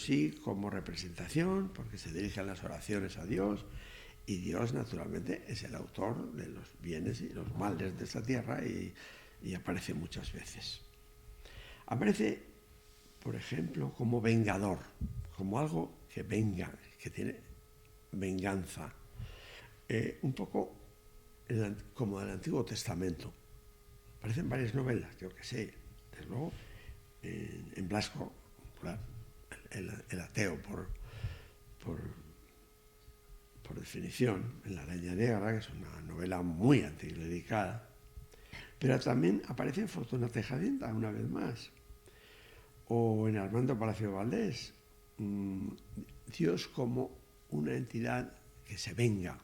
sí como representación, porque se dirigen las oraciones a Dios, y Dios, naturalmente, es el autor de los bienes y los males de esta tierra y aparece muchas veces. Aparece, por ejemplo, como vengador, como algo que venga, que tiene venganza, un poco como el Antiguo Testamento. Aparecen varias novelas, yo que sé, desde luego, en Blasco, claro, el ateo por definición, en La Araña Negra, que es una novela muy anticlerical, pero también aparece en Fortuna Tejadinda, una vez más, o en Armando Palacio Valdés, Dios como una entidad que se venga.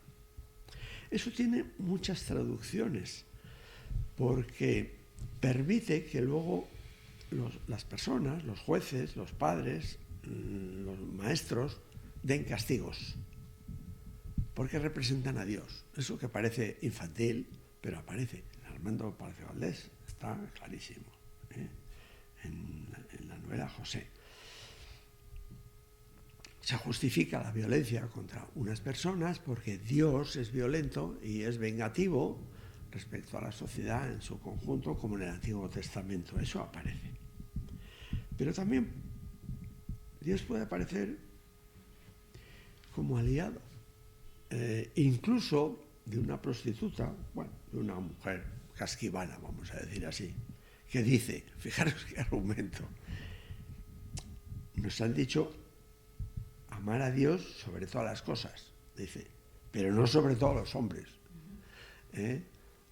Eso tiene muchas traducciones, porque permite que luego las personas, los jueces, los padres, los maestros, den castigos, porque representan a Dios. Eso que parece infantil, pero aparece. Armando Palacio Valdés está clarísimo, en la novela José. Se justifica la violencia contra unas personas porque Dios es violento y es vengativo respecto a la sociedad en su conjunto, como en el Antiguo Testamento. Eso aparece. Pero también Dios puede aparecer como aliado, incluso de una prostituta, bueno, de una mujer casquivana, vamos a decir así, que dice, fijaros qué argumento, nos han dicho amar a Dios sobre todas las cosas, dice, pero no sobre todos los hombres.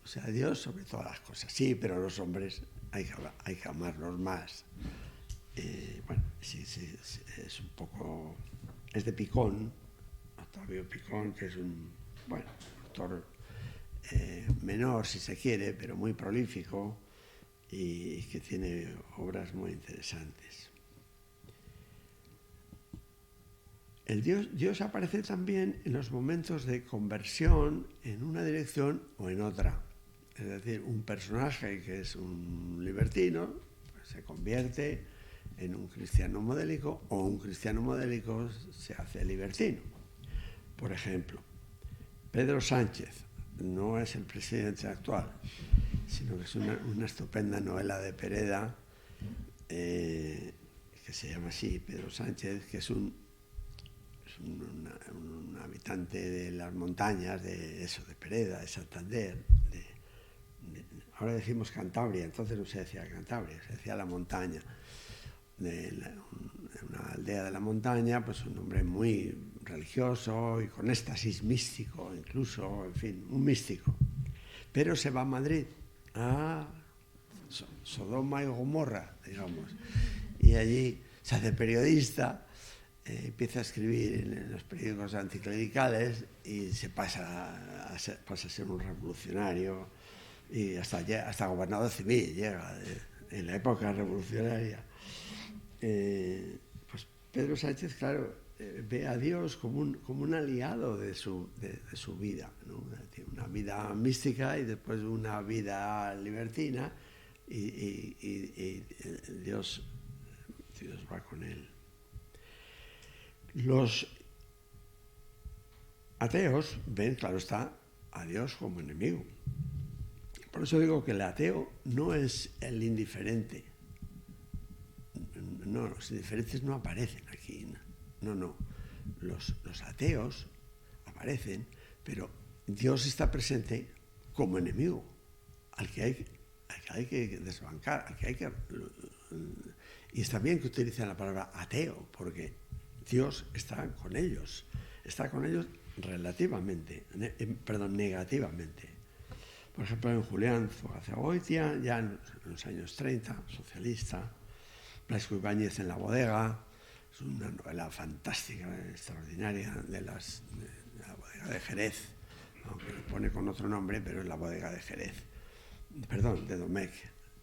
O sea, Dios sobre todas las cosas, sí, pero los hombres hay que amarlos más. Bueno, sí, es un poco, es de Picón, Octavio Picón, que es un, bueno, autor menor, si se quiere, pero muy prolífico y que tiene obras muy interesantes. Dios aparece también en los momentos de conversión en una dirección o en otra. Es decir, un personaje que es un libertino pues se convierte en un cristiano modélico, o un cristiano modélico se hace libertino. Por ejemplo, Pedro Sánchez no es el presidente actual, sino que es una estupenda novela de Pereda que se llama así, Pedro Sánchez, que es un habitante de las montañas de Pereda, de Santander, ahora decimos Cantabria, entonces no se decía Cantabria, se decía la montaña, de una aldea de la montaña, pues un hombre muy religioso y con éxtasis místico, incluso, en fin, un místico. Pero se va a Madrid, a Sodoma y Gomorra, digamos, y allí se hace periodista, empieza a escribir en los periódicos anticlericales y se pasa a ser un revolucionario y hasta gobernador civil llega en la época revolucionaria. Pues Pedro Sánchez, claro, ve a Dios como un aliado de su vida, ¿no? Una vida mística y después una vida libertina y Dios va con él. Los ateos ven, claro está, a Dios como enemigo. Por eso digo que el ateo no es el indiferente. No, los indiferentes no aparecen aquí. No. Los ateos aparecen, pero Dios está presente como enemigo, al que hay que desbancar, al que hay que... Y está bien que utilicen la palabra ateo, porque Dios está con ellos negativamente. Por ejemplo, en Julián Zugazagoitia, ya en los años 30, socialista, Blasco Ibáñez en La bodega, es una novela fantástica, extraordinaria, de la bodega de Jerez, aunque lo pone con otro nombre, pero es La bodega de Jerez, perdón, de Domecq,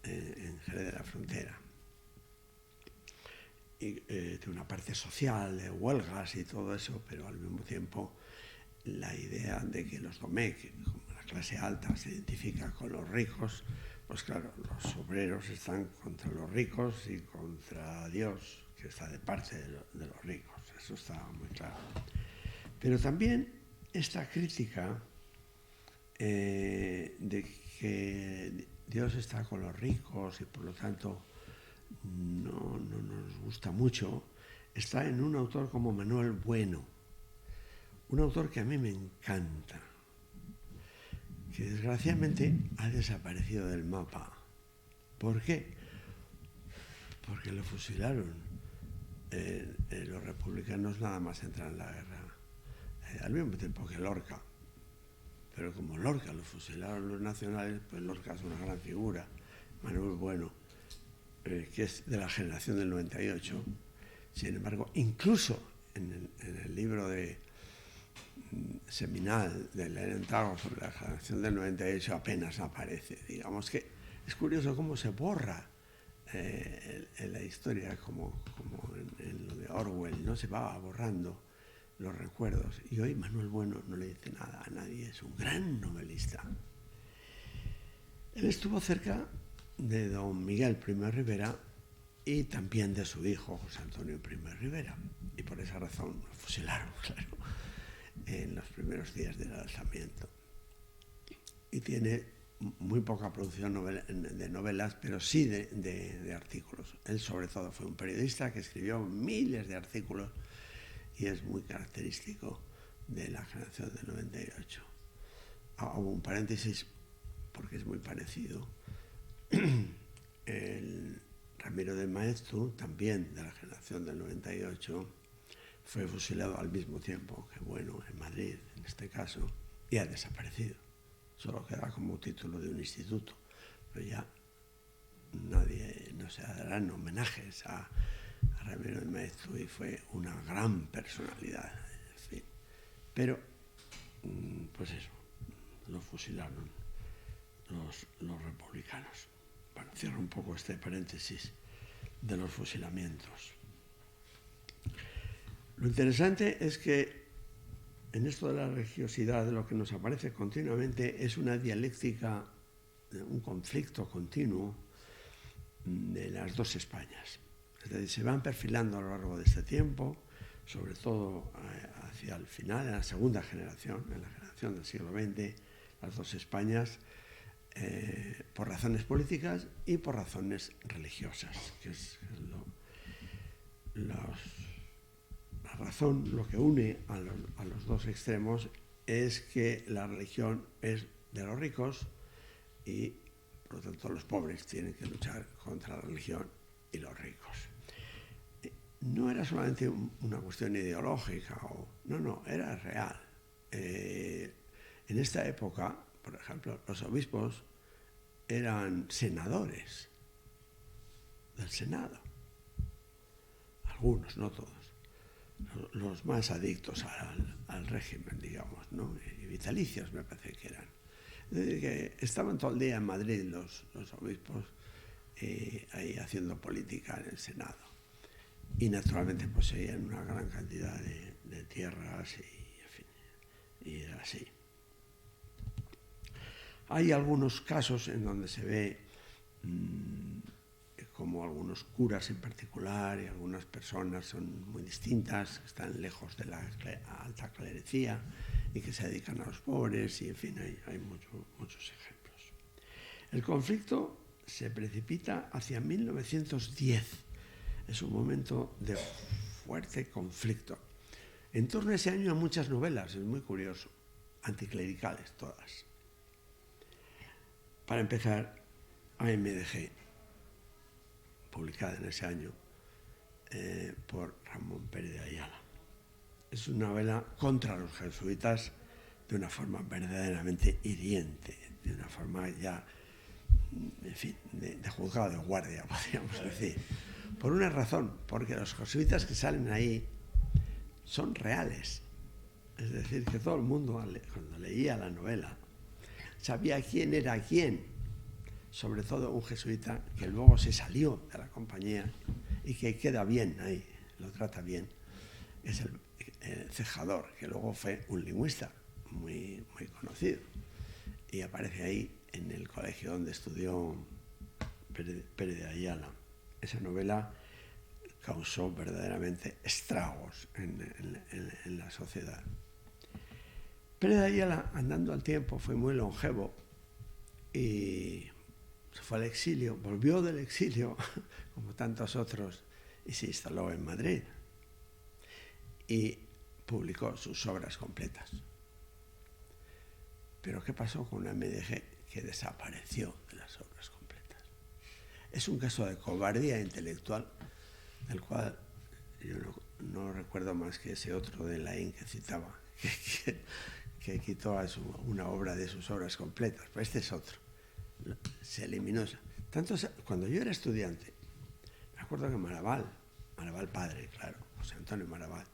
en Jerez de la Frontera. Y de una parte social, de huelgas y todo eso, pero al mismo tiempo la idea de que los Domecq, como la clase alta, se identifica con los ricos, pues claro, los obreros están contra los ricos y contra Dios, que está de parte de los ricos, eso está muy claro. Pero también esta crítica de que Dios está con los ricos y por lo tanto no nos gusta mucho, está en un autor como Manuel Bueno, un autor que a mí me encanta, que desgraciadamente ha desaparecido del mapa. ¿Por qué? Porque lo fusilaron. Los republicanos nada más entran en la guerra, al mismo tiempo que Lorca. Pero como Lorca lo fusilaron los nacionales, pues Lorca es una gran figura. Manuel Bueno, que es de la generación del 98. Sin embargo, incluso en el libro seminal de Lenin Targo sobre la generación del 98 apenas aparece. Digamos que es curioso cómo se borra en la historia, como en lo de Orwell, ¿no? Se va borrando los recuerdos. Y hoy Manuel Bueno no le dice nada a nadie, es un gran novelista. Él estuvo cerca de don Miguel Primo Rivera y también de su hijo José Antonio Primo Rivera. Y por esa razón lo fusilaron, claro, en los primeros días del alzamiento. Y tiene muy poca producción de novelas, pero sí de artículos. Él sobre todo fue un periodista que escribió miles de artículos y es muy característico de la generación del 98. Hago un paréntesis porque es muy parecido. El Ramiro de Maeztu, también de la generación del 98, fue fusilado al mismo tiempo que Bueno, en Madrid, en este caso, y ha desaparecido. Solo queda como título de un instituto, pero ya no se darán homenajes a Ramiro de Maeztu y fue una gran personalidad, en fin. Pero, pues eso, lo fusilaron los republicanos. Bueno, cierro un poco este paréntesis de los fusilamientos. Lo interesante es que en esto de la religiosidad lo que nos aparece continuamente es una dialéctica, un conflicto continuo de las dos Españas. Es decir, se van perfilando a lo largo de este tiempo, sobre todo hacia el final, en la segunda generación, en la generación del siglo XX, las dos Españas, por razones políticas y por razones religiosas, que es la razón, lo que une a los dos extremos es que la religión es de los ricos y por lo tanto los pobres tienen que luchar contra la religión y los ricos. No era solamente una cuestión ideológica, no, era real. En esta época, por ejemplo, los obispos eran senadores del Senado. Algunos, no todos. Los más adictos al régimen, digamos, ¿no? Y vitalicios me parece que eran. Es decir, que estaban todo el día en Madrid los obispos ahí haciendo política en el Senado. Y naturalmente poseían una gran cantidad de tierras y, en fin, y era así. Hay algunos casos en donde se ve como algunos curas en particular y algunas personas son muy distintas, están lejos de la alta clerecía y que se dedican a los pobres y, en fin, hay muchos ejemplos. El conflicto se precipita hacia 1910. Es un momento de fuerte conflicto. En torno a ese año hay muchas novelas, es muy curioso, anticlericales todas. Para empezar, AMDG, publicada en ese año por Ramón Pérez de Ayala. Es una novela contra los jesuitas de una forma verdaderamente hiriente, de una forma ya, en fin, de juzgado de guardia, podríamos decir. Por una razón, porque los jesuitas que salen ahí son reales. Es decir, que todo el mundo, cuando leía la novela, sabía quién era quién. Sobre todo un jesuita que luego se salió de la compañía y que queda bien ahí, lo trata bien. Es el Cejador, que luego fue un lingüista muy conocido. Y aparece ahí en el colegio donde estudió Pérez de Ayala. Esa novela causó verdaderamente estragos en la sociedad. Pérez de Ayala, andando al tiempo, fue muy longevo y se fue al exilio, volvió del exilio, como tantos otros, y se instaló en Madrid. Y publicó sus obras completas. Pero ¿qué pasó con la MDG? Que desapareció de las obras completas. Es un caso de cobardía intelectual, del cual yo no recuerdo más que ese otro de Laín que citaba, que quitó una obra de sus obras completas. Pues este es otro. Se eliminó. Tanto, cuando yo era estudiante, me acuerdo que Marabal padre, claro, José Antonio Marabal,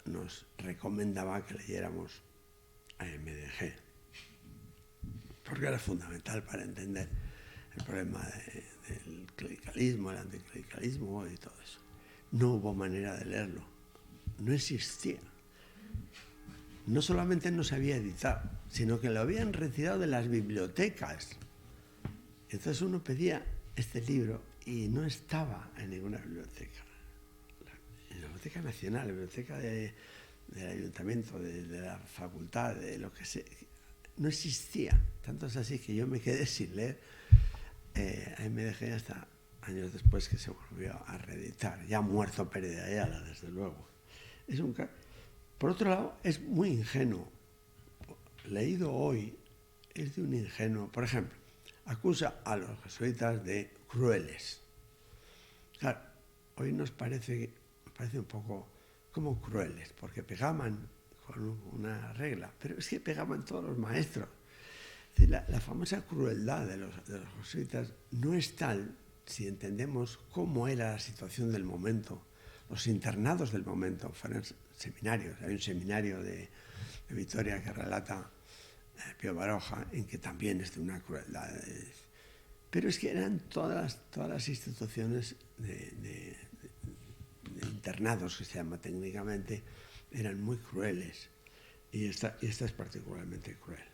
nos recomendaba que leyéramos a MDG, porque era fundamental para entender el problema del clericalismo, el anticlericalismo y todo eso. No hubo manera de leerlo, no existía. No solamente no se había editado, sino que lo habían retirado de las bibliotecas. Entonces uno pedía este libro y no estaba en ninguna biblioteca. En la Biblioteca Nacional, la biblioteca del Ayuntamiento, de la facultad, de lo que sea, no existía. Tanto es así que yo me quedé sin leer a MDG hasta años después que se volvió a reeditar. Ya muerto Pérez de Ayala, desde luego. Por otro lado, es muy ingenuo. Leído hoy, es de un ingenuo. Por ejemplo, acusa a los jesuitas de crueles. Claro, hoy nos parece un poco como crueles, porque pegaban con una regla, pero es que pegaban todos los maestros. Es decir, la famosa crueldad de los jesuitas no es tal si entendemos cómo era la situación del momento. Los internados del momento fueron seminarios. Hay un seminario de Vitoria que relata Pío Baroja, en que también es de una crueldad. Pero es que eran todas las instituciones de internados, que se llama técnicamente, eran muy crueles. Y esta es particularmente cruel.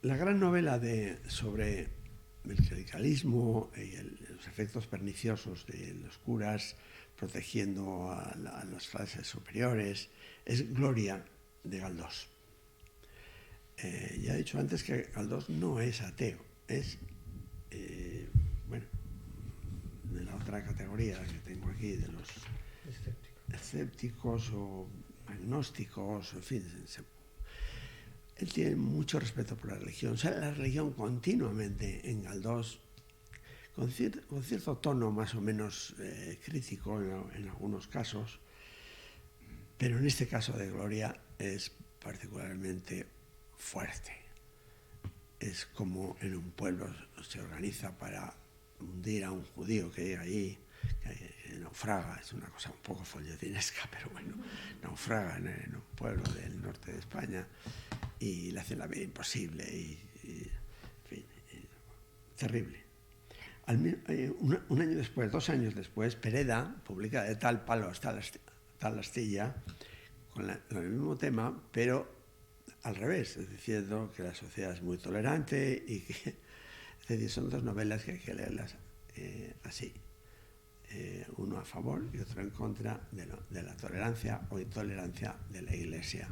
La gran novela sobre el clericalismo y los efectos perniciosos de los curas protegiendo a las clases superiores es Gloria, de Galdós. Ya he dicho antes que Galdós no es ateo, es de la otra categoría que tengo aquí, de los escépticos o agnósticos, en fin. Él tiene mucho respeto por la religión. O sea, la religión continuamente en Galdós, con cierto tono más o menos crítico en algunos casos, pero en este caso de Gloria es particularmente fuerte. Es como en un pueblo se organiza para hundir a un judío que llega allí, que naufraga, es una cosa un poco folletinesca, pero bueno, naufraga en un pueblo del norte de España y le hacen la vida imposible en fin, terrible. Un año después, 2 años después, Pereda publica De tal palo hasta tal astilla, con el mismo tema, pero al revés, es diciendo que la sociedad es muy tolerante y que, es decir, son 2 novelas que hay que leerlas así, uno a favor y otro en contra de la tolerancia o intolerancia de la Iglesia